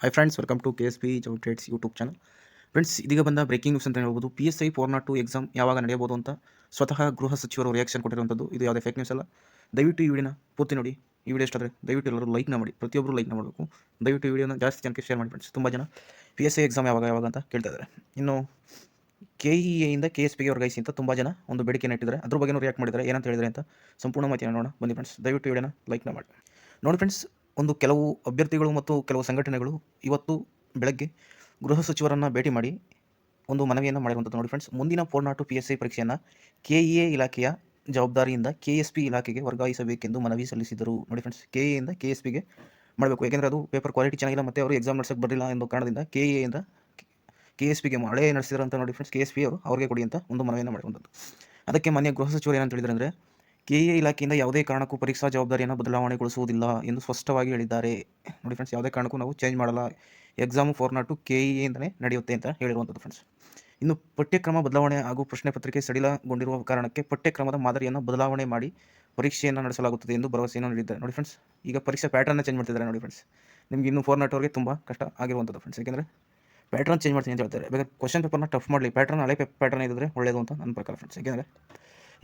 Hi friends, welcome to KSP job trades YouTube channel. Friends, ಇದೀಗ ಬಂದ breaking news ಅಂತ ಹೇಳ್ಬೋದು. PSI 402 ಎಕ್ಸಾಮ್ ಯಾವಾಗ ನಡೆಯಬಹುದು ಅಂತ ಸ್ವತಃ ಗೃಹ ಸಚಿವರು ರಿಯಾಕ್ಷನ್ ಕೊಟ್ಟಿರುವಂಥದ್ದು. ಇದು ಯಾವುದೇ ಫೇಕ್ ನ್ಯೂಸ್ ಅಲ್ಲ. ದಯವಿಟ್ಟು ಈ ವಿಡಿಯೋನ ಪೂರ್ತಿ ನೋಡಿ. ಈ ವಿಡಿಯೋ ಇಷ್ಟಾದರೆ ದಯವಿಟ್ಟು ಎಲ್ಲರೂ ಲೈಕ್ನ ಮಾಡಿ, ಪ್ರತಿಯೊಬ್ಬರು ಲೈಕ್ನ ಮಾಡಬೇಕು. ದಯವಿಟ್ಟು ಈ ವಿಡಿಯೋನ ಜಾಸ್ತಿ ಜನಕ್ಕೆ ಶೇರ್ ಮಾಡಿ ಫ್ರೆಂಡ್ಸ್. ತುಂಬ ಜನ PSI ಎಕ್ಸಾಮ್ ಯಾವಾಗ ಅಂತ ಕೇಳ್ತಾ ಇದ್ದಾರೆ. ಇನ್ನು KEAಯಿಂದ KSPಗೆ ವರ್ಗಾಯಿಸಿ ಅಂತ ತುಂಬ ಜನ ಒಂದು ಬೇಡಿಕೆಯನ್ನು ಇಟ್ಟಿದ್ದಾರೆ. ಅದ್ರ ಬಗ್ಗೆನೂ ರಿಯಾಕ್ಟ್ ಮಾಡಿದ್ದಾರೆ. ಏನಂತ ಹೇಳಿದರೆ ಅಂತ ಸಂಪೂರ್ಣ ಮಾಹಿತಿಯನ್ನು ನೋಡೋಣ ಬನ್ನಿ ಫ್ರೆಂಡ್ಸ್. ದಯವಿಟ್ಟು ಈ ವಿಡಿಯೋನ ಲೈಕ್ನ ಮಾಡಿ. ನೋಡಿ ಫ್ರೆಂಡ್ಸ್, ಕೆಲವು ಅಭ್ಯರ್ಥಿಗಳು ಮತ್ತು ಕೆಲವು ಸಂಘಟನೆಗಳು ಇವತ್ತು ಬೆಳಗ್ಗೆ ಗೃಹ ಸಚಿವರನ್ನು ಭೇಟಿ ಮಾಡಿ ಒಂದು ಮನವಿಯನ್ನು ಮಾಡಿರುವಂಥದ್ದು. ನೋಡಿ ಫ್ರೆಂಡ್ಸ್, ಮುಂದಿನ 402 PSI ಪರೀಕ್ಷೆಯನ್ನು KEA ಇಲಾಖೆಯ ಜವಾಬ್ದಾರಿಯಿಂದ KSP ಇಲಾಖೆಗೆ ವರ್ಗಾಯಿಸಬೇಕೆಂದು ಮನವಿ ಸಲ್ಲಿಸಿದರು. ನೋಡಿ ಫ್ರೆಂಡ್ಸ್, KEAಯಿಂದ KSPಗೆ ಮಾಡಬೇಕು, ಯಾಕೆಂದರೆ ಅದು ಪೇಪರ್ ಕ್ವಾಲಿಟಿ ಚೆನ್ನಾಗಿಲ್ಲ ಮತ್ತು ಅವರು ಎಕ್ಸಾಮ್ ನಡೆಸೋಕ್ಕೆ ಬರಲಿಲ್ಲ ಎಂಬ ಕಾರಣದಿಂದ KEAಯಿಂದ KSPಗೆ ಹಳೆ ನಡೆಸಿದ್ರು ಅಂತ. ನೋಡಿ ಫ್ರೆಂಡ್ಸ್, KSP ಅವರು ಅವ್ರಿಗೆ ಕೊಡಿ ಅಂತ ಒಂದು ಮನವಿಯನ್ನು ಮಾಡಿರುವಂಥದ್ದು. ಅದಕ್ಕೆ ಮಾನ್ಯ ಗೃಹ ಸಚಿವರು ಏನಂತ ಹೇಳಿದ್ದಾರೆ ಅಂದರೆ, KEA ಇಲಾಖೆಯಿಂದ ಯಾವುದೇ ಕಾರಣಕ್ಕೂ ಪರೀಕ್ಷಾ ಜವಾಬ್ದಾರಿಯನ್ನು ಬದಲಾವಣೆಗೊಳಿಸುವುದಿಲ್ಲ ಎಂದು ಸ್ಪಷ್ಟವಾಗಿ ಹೇಳಿದ್ದಾರೆ. ನೋಡಿ ಫ್ರೆಂಡ್ಸ್, ಯಾವುದೇ ಕಾರಣಕ್ಕೂ ನಾವು ಚೇಂಜ್ ಮಾಡಲ್ಲ, ಎಕ್ಸಾಮು 402 KEAಯಿಂದಲೇ ನಡೆಯುತ್ತೆ ಅಂತ ಹೇಳಿರುವಂಥದ್ದು ಫ್ರೆಂಡ್ಸ್. ಇನ್ನು ಪಠ್ಯಕ್ರಮ ಬದಲಾವಣೆ ಹಾಗೂ ಪ್ರಶ್ನೆ ಪತ್ರಿಕೆ ಸಡಿಲಗೊಂಡಿರುವ ಕಾರಣಕ್ಕೆ ಪಠ್ಯಕ್ರಮದ ಮಾದರಿಯನ್ನು ಬದಲಾವಣೆ ಮಾಡಿ ಪರೀಕ್ಷೆಯನ್ನು ನಡೆಸಲಾಗುತ್ತದೆ ಎಂದು ಭರವಸೆಯನ್ನು ನೀಡಿದ್ದಾರೆ. ನೋಡಿ ಫ್ರೆಂಡ್ಸ್, ಈಗ ಪರೀಕ್ಷೆ ಪ್ಯಾಟರ್ನ ಚೇಂಜ್ ಮಾಡ್ತಿದ್ದಾರೆ. ನೋಡಿ ಫ್ರೆಂಡ್ಸ್, ನಿಮ್ಗೆ ಇನ್ನೂ 402 ಅವ್ರಿಗೆ ತುಂಬ ಕಷ್ಟ ಆಗಿರುವಂಥದ್ದು ಫ್ರೆಂಡ್ಸ್, ಯಾಕೆಂದರೆ ಪ್ಯಾಟರ್ನ್ ಚೇಂಜ್ ಮಾಡ್ತೀನಿ ಅಂತ ಹೇಳ್ತಾರೆ. ಬೇಕಾದ್ರೆ ಕ್ವಶನ್ ಪೇಪರ್ನ ಟಫ್ ಮಾಡಲಿ, ಪ್ಯಾಟರ್ನ್ ಹಳೆ ಪ್ಯಾಟರ್ನ್ ಇದ್ದರೆ ಒಳ್ಳೆಯದು ಅಂತ ನನ್ನ ಪ್ರಕಾರ ಫ್ರೆಂಡ್ಸ್. ಯಾಕೆಂದರೆ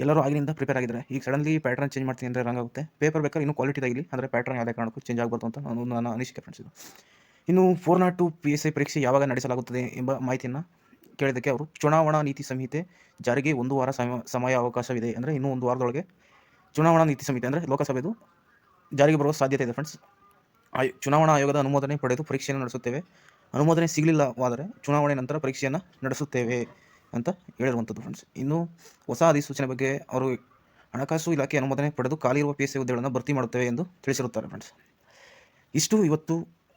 ಎಲ್ಲರೂ ಆಗಿನಿಂದ ಪ್ರಿಪೇರ್ ಆಗಿದ್ದಾರೆ. ಈಗ ಸಡನ್ಲಿ ಪ್ಯಾಟರ್ನ್ ಚೇಂಜ್ ಮಾಡ್ತೀನಿ ಅಂದರೆ ರಾಂಗ್ ಆಗುತ್ತೆ. ಪೇಪರ್ ಬೇಕಾದ್ರೆ ಇನ್ನೂ ಕ್ವಾಲಿಟಿ ತೆಗಿಲಿ, ಆದರೆ ಪ್ಯಾಟರ್ನ್ ಯಾವುದೇ ಕಾರಣಕ್ಕೂ ಚೇಂಜ್ ಆಗಬಾರ್ದು ಅಂತ ನನ್ನ ಅನಿಸಿಕೆ ಫ್ರೆಂಡ್ಸ್. ಇದು ಇನ್ನು 402 PSI ಪರೀಕ್ಷೆ ಯಾವಾಗ ನಡೆಸಲಾಗುತ್ತದೆ ಎಂಬ ಮಾಹಿತಿಯನ್ನು ಕೇಳಿದ್ದಕ್ಕೆ ಅವರು ಚುನಾವಣಾ ನೀತಿ ಸಂಹಿತೆ ಜಾರಿಗೆ 1 ವಾರ ಸಮಯಾವಕಾಶವಿದೆ. ಅಂದರೆ ಇನ್ನೂ 1 ವಾರದೊಳಗೆ ಚುನಾವಣಾ ನೀತಿ ಸಂಹಿತೆ ಅಂದರೆ ಲೋಕಸಭೆದು ಜಾರಿಗೆ ಬರುವ ಸಾಧ್ಯತೆ ಇದೆ ಫ್ರೆಂಡ್ಸ್. ಚುನಾವಣಾ ಆಯೋಗದ ಅನುಮೋದನೆ ಪಡೆದು ಪರೀಕ್ಷೆಯನ್ನು ನಡೆಸುತ್ತೇವೆ. ಅನುಮೋದನೆ ಸಿಗಲಿಲ್ಲವಾದರೆ ಚುನಾವಣೆ ನಂತರ ಪರೀಕ್ಷೆಯನ್ನು ನಡೆಸುತ್ತೇವೆ ಅಂತ ಹೇಳಿರುವಂಥದ್ದು ಫ್ರೆಂಡ್ಸ್. ಇನ್ನು ಹೊಸ ಅಧಿಸೂಚನೆ ಬಗ್ಗೆ ಅವರು ಹಣಕಾಸು ಇಲಾಖೆ ಅನುಮೋದನೆ ಪಡೆದು ಖಾಲಿ ಇರುವ PSI ಹುದ್ದೆಗಳನ್ನು ಭರ್ತಿ ಮಾಡುತ್ತೇವೆ ಎಂದು ತಿಳಿಸಿರುತ್ತಾರೆ ಫ್ರೆಂಡ್ಸ್. ಇಷ್ಟು ಇವತ್ತು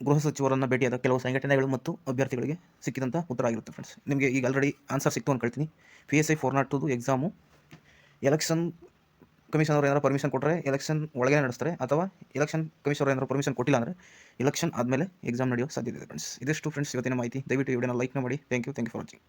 ಗೃಹ ಸಚಿವರನ್ನು ಭೇಟಿಯಾದ ಕೆಲವು ಸಂಘಟನೆಗಳು ಮತ್ತು ಅಭ್ಯರ್ಥಿಗಳಿಗೆ ಸಿಕ್ಕಿದಂಥ ಉತ್ತರ ಆಗಿರುತ್ತೆ ಫ್ರೆಂಡ್ಸ್. ನಿಮಗೆ ಈಗ ಆಲ್ರೆಡಿ ಆನ್ಸರ್ ಸಿಕ್ತು ಅಂದ್ಕೊಳ್ತೀನಿ. PSI 402 ಎಕ್ಸಾಮು ಎಲೆಕ್ಷನ್ ಕಮಿಷನ್ ಅವರು ಏನಾರು ಪರ್ಮಿಷನ್ ಕೊಟ್ಟರೆ ಎಲೆಕ್ಷನ್ ಒಳಗೆ ನಡೆಸ್ತಾರೆ, ಅಥವಾ ಎಲೆಕ್ಷನ್ ಕಮಿಷನ್ ಅವರು ಏನಾರು ಪರ್ಮಿಷನ್ ಕೊಟ್ಟಿಲ್ಲ ಅಂದರೆ ಎಲೆಕ್ಷನ್ ಆದಮೇಲೆ ಎಕ್ಸಾಮ್ ನಡೆಯೋ ಸಾಧ್ಯತೆ ಇದೆ ಫ್ರೆಂಡ್ಸ್. ಇದಿಷ್ಟು ಫ್ರೆಂಡ್ಸ್ ಇವತ್ತಿನ ಮಾಹಿತಿ. ದಯವಿಟ್ಟು ಈ ವಿಡಿಯೋನ ಲೈಕ್ನ ಮಾಡಿ. Thank you for watching.